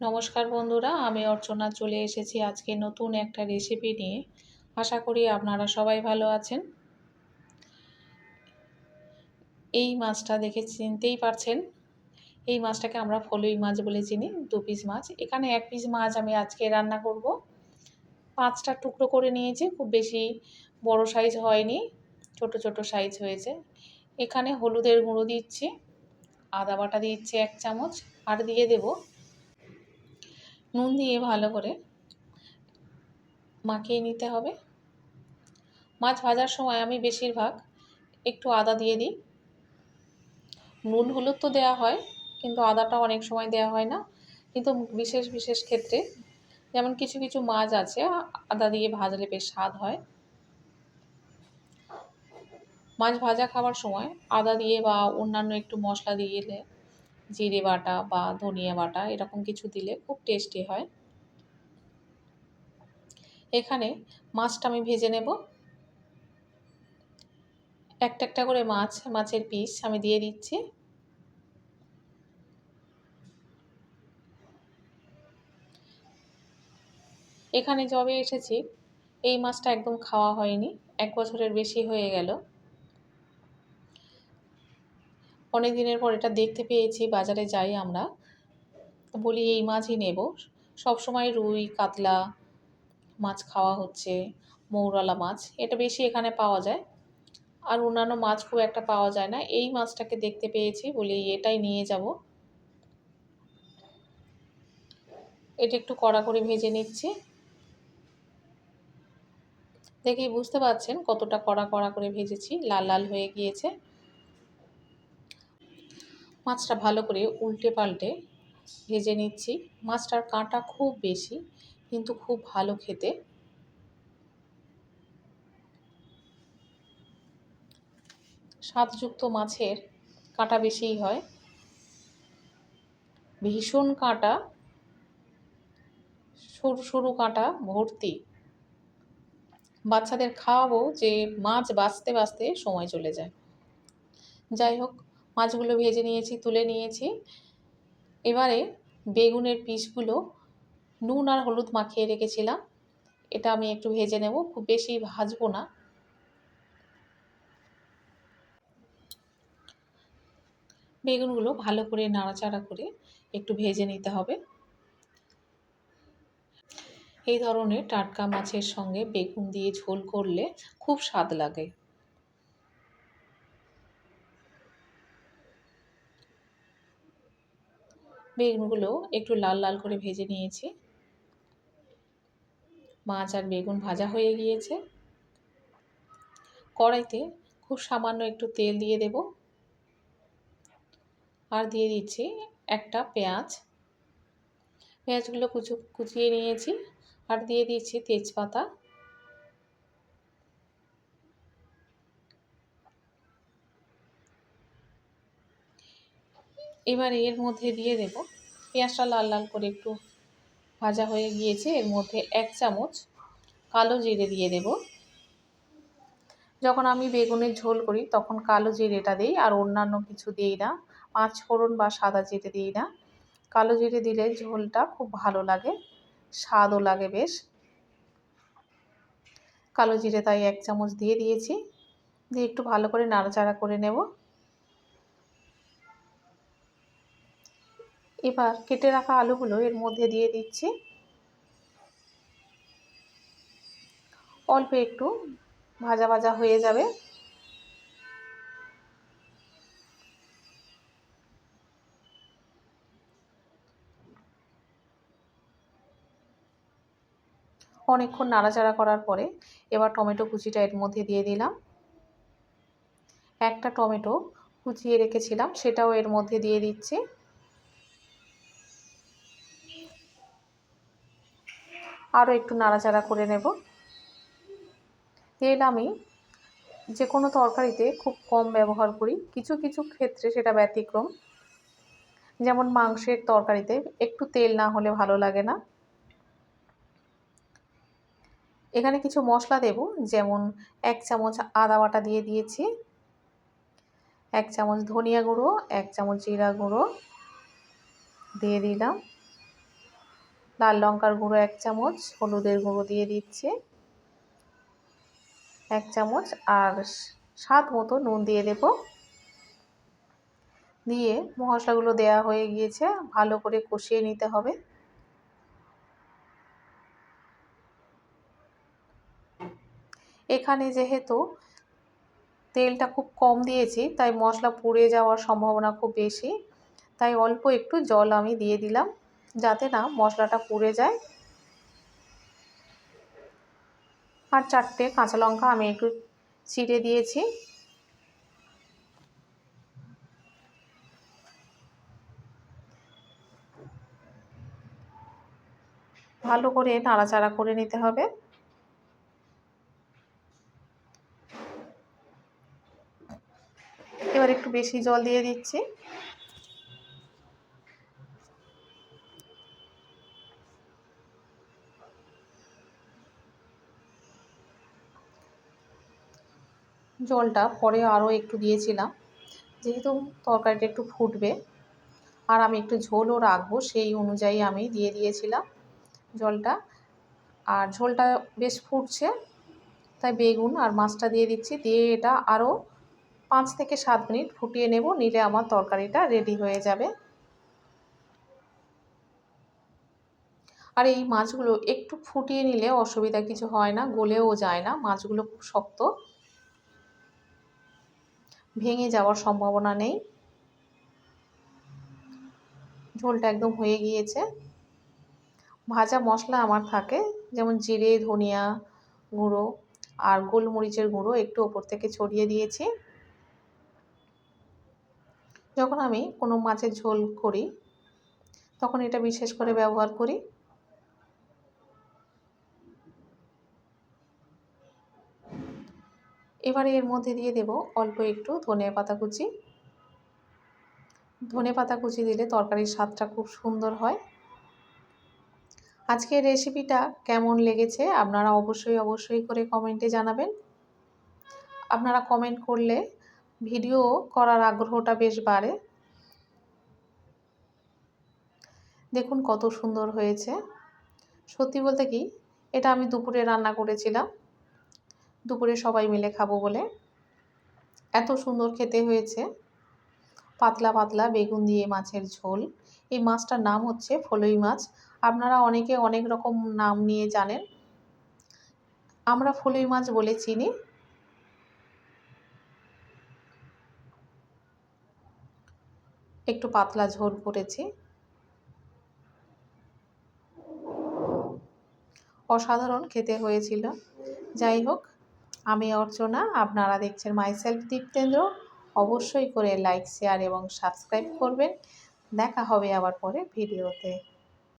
নমস্কার বন্ধুরা, আমি অর্চনা চলে এসেছি আজকে নতুন একটা রেসিপি নিয়ে। আশা করি আপনারা সবাই ভালো আছেন। এই মাছটা দেখে চিনতেই পারছেন, এই মাছটাকে আমরা ফলুই মাছ বলে চিনি। 2 পিস মাছ, এখানে 1 পিস মাছ আমি আজকে রান্না করব। 5টা টুকরো করে নিয়েছি, খুব বেশি বড় সাইজ হয়নি, ছোট ছোট সাইজ হয়েছে। এখানে হলুদের গুঁড়ো দিচ্ছি, আদা বাটা দিচ্ছি 1 চামচ, আর দিয়ে দেব নুন দিয়ে ভালো করে মাখিয়ে নিতে হবে। মাছ ভাজার সময় আমি বেশিরভাগ একটু আদা দিয়ে দিই। নুন হলুদ তো দেওয়া হয়, কিন্তু আদাটা অনেক সময় দেওয়া হয় না। কিন্তু বিশেষ বিশেষ ক্ষেত্রে, যেমন কিছু কিছু মাছ আছে আদা দিয়ে ভাজলে বেশ স্বাদ হয়। মাছ ভাজা খাবার সময় আদা দিয়ে বা অন্যান্য একটু মশলা দিলে, জিরে বাটা বা ধনিয়া বাটা এরকম কিছু দিলে খুব টেস্টি হয়। এখানে মাছটা আমি ভেজে নেব। একটা একটা করে মাছের পিস আমি দিয়ে দিচ্ছি। এখানে যবে এসেছি এই মাছটা একদম খাওয়া হয়নি, 1 বছরের বেশি হয়ে গেল। অনেক দিনের পর এটা দেখতে পেয়েছি, বাজারে যাই আমরা, বলি এই মাছই নেব। সবসময় রুই কাতলা মাছ খাওয়া হচ্ছে, মৌরলা মাছ এটা বেশি এখানে পাওয়া যায়, আর অন্যান্য মাছ খুব একটা পাওয়া যায় না। এই মাছটাকে দেখতে পেয়েছি বলি এটাই নিয়ে যাব। এটা একটু কড়া করে ভেজে নিচ্ছি। দেখেই বুঝতে পারছেন কতটা কড়া কড়া করে ভেজেছি, লাল লাল হয়ে গিয়েছে। মাছটা ভালো করে উল্টে পাল্টে ভেজে নিচ্ছি। মাছটার কাঁটা খুব বেশি, কিন্তু খুব ভালো খেতে। স্বাদযুক্ত মাছের কাঁটা বেশিই হয়, ভীষণ কাঁটা, সরু সরু কাঁটা ভর্তি। বাচ্চাদের খাওয়াবো যে মাছ বাছতে বাছতে সময় চলে যায়। যাই হোক, মাছগুলো ভেজে নিয়েছি, তুলে নিয়েছি। এবারে বেগুনের পিসগুলো নুন আর হলুদ মাখিয়ে রেখেছিলাম, এটা আমি একটু ভেজে নেব, খুব বেশি ভাজবো না। বেগুনগুলো ভালো করে নাড়াচাড়া করে একটু ভেজে নিতে হবে। এই ধরনের টাটকা মাছের সঙ্গে বেগুন দিয়ে ঝোল করলে খুব স্বাদ লাগে। বেগুনগুলো একটু লাল লাল করে ভেজে নিয়েছি। মাছ আর বেগুন ভাজা হয়ে গিয়েছে। কড়াইতে খুব সামান্য একটু তেল দিয়ে দেব, আর দিয়ে দিচ্ছি একটা পেঁয়াজ। পেঁয়াজগুলো কুচিয়ে নিয়েছি, আর দিয়ে দিচ্ছি তেজপাতা। এবার এর মধ্যে দিয়ে দেব, পেঁয়াজটা লাল লাল করে একটু ভাজা হয়ে গিয়েছে, এর মধ্যে 1 চামচ কালো জিরে দিয়ে দেব। যখন আমি বেগুনের ঝোল করি তখন কালো জিরেটা দিই, আর অন্যান্য কিছু দিই না, 5 ফোড়ন বা সাদা জিরে দিই না। কালো জিরে দিলে ঝোলটা খুব ভালো লাগে, স্বাদও লাগে বেশ। কালো জিরে তাই 1 চামচ দিয়ে দিয়েছি, দিয়ে একটু ভালো করে নাড়াচাড়া করে নেব। এবার কেটে রাখা আলুগুলো এর মধ্যে দিয়ে দিচ্ছি। অল্প একটু ভাজা ভাজা হয়ে যাবে। অনেকক্ষণ নাড়াচাড়া করার পরে এবার টমেটো কুচিটা এর মধ্যে দিয়ে দিলাম। একটা টমেটো কুচিয়ে রেখেছিলাম, সেটাও এর মধ্যে দিয়ে দিচ্ছি। আরও একটু নাড়াচাড়া করে নেব। তেল আমি যে কোনো তরকারিতে খুব কম ব্যবহার করি, কিছু কিছু ক্ষেত্রে সেটা ব্যতিক্রম। যেমন মাংসের তরকারিতে একটু তেল না হলে ভালো লাগে না। এখানে কিছু মশলা দেব, যেমন 1 চামচ আদা বাটা দিয়ে দিয়েছি, 1 চামচ ধনিয়া গুঁড়ো, 1 চামচ জিরা গুঁড়ো দিয়ে দিলাম, লাল লঙ্কার গুঁড়ো 1 চামচ, হলুদের গুঁড়ো দিয়ে দিচ্ছি 1 চামচ, আর স্বাদ মতো নুন দিয়ে দেব। দিয়ে মশলাগুলো দেয়া হয়ে গিয়েছে, ভালো করে কষিয়ে নিতে হবে। এখানে যেহেতু তেলটা খুব কম দিয়েছি, তাই মশলা পুড়ে যাওয়ার সম্ভাবনা খুব বেশি, তাই অল্প একটু জল আমি দিয়ে দিলাম, যাতে না মশলাটা পুড়ে যায়। আর 4টে কাঁচা লঙ্কা আমি একটু চিড়ে দিয়েছি। ভালো করে নাড়াচাড়া করে নিতে হবে। এবার একটু বেশি জল দিয়ে দিচ্ছি। জলটা পরে আরও একটু দিয়েছিলাম, যেহেতু তরকারিটা একটু ফুটবে আর আমি একটু ঝোলও রাখবো, সেই অনুযায়ী আমি দিয়ে দিয়েছিলাম জলটা। আর ঝোলটা বেশ ফুটছে, তাই বেগুন আর মাছটা দিয়ে দিচ্ছি। দিয়ে এটা আরও 5 থেকে 7 মিনিট ফুটিয়ে নেব, নিলে আমার তরকারিটা রেডি হয়ে যাবে। আর এই মাছগুলো একটু ফুটিয়ে নিলে অসুবিধা কিছু হয় না, গলেও যায় না। মাছগুলো খুব শক্ত, ভেঙে যাওয়ার সম্ভাবনা নেই। ঝোলটা একদম হয়ে গিয়েছে। ভাজা মশলা আমার থাকে, যেমন জিরে, ধনিয়া গুঁড়ো আর গোলমরিচের গুঁড়ো একটু ওপর থেকে ছড়িয়ে দিয়েছি। যখন আমি কোনো মাছের ঝোল করি, তখন এটা বিশেষ করে ব্যবহার করি। এবারে এর মধ্যে দিয়ে দেব অল্প একটু ধনেপাতা কুচি। ধনেপাতা কুচি দিলে তরকারির স্বাদটা খুব সুন্দর হয়। আজকের রেসিপিটা কেমন লেগেছে আপনারা অবশ্যই করে কমেন্টে জানাবেন। আপনারা কমেন্ট করলে ভিডিও করার আগ্রহটা বেশ বাড়ে। দেখুন কত সুন্দর হয়েছে। সত্যি বলতে কি, এটা আমি দুপুরে রান্না করেছিলাম, দুপুরে সবাই মিলে খাবো বলে। এত সুন্দর খেতে হয়েছে। পাতলা পাতলা বেগুন দিয়ে মাছের ঝোল। এই মাছটার নাম হচ্ছে ফলুই মাছ। আপনারা অনেকে অনেক রকম নাম নিয়ে জানেন, আমরা ফলুই মাছ বলে চিনি। একটু পাতলা ঝোল করেছি। অসাধারণ খেতে হয়েছিল। যাই হোক, আমি অর্চনা, আপনারা দেখছেন মাইসেলফ দীপ্তেন্দ্র। অবশ্যই করে লাইক, শেয়ার এবং সাবস্ক্রাইব করবেন। দেখা হবে আবার পরে ভিডিওতে।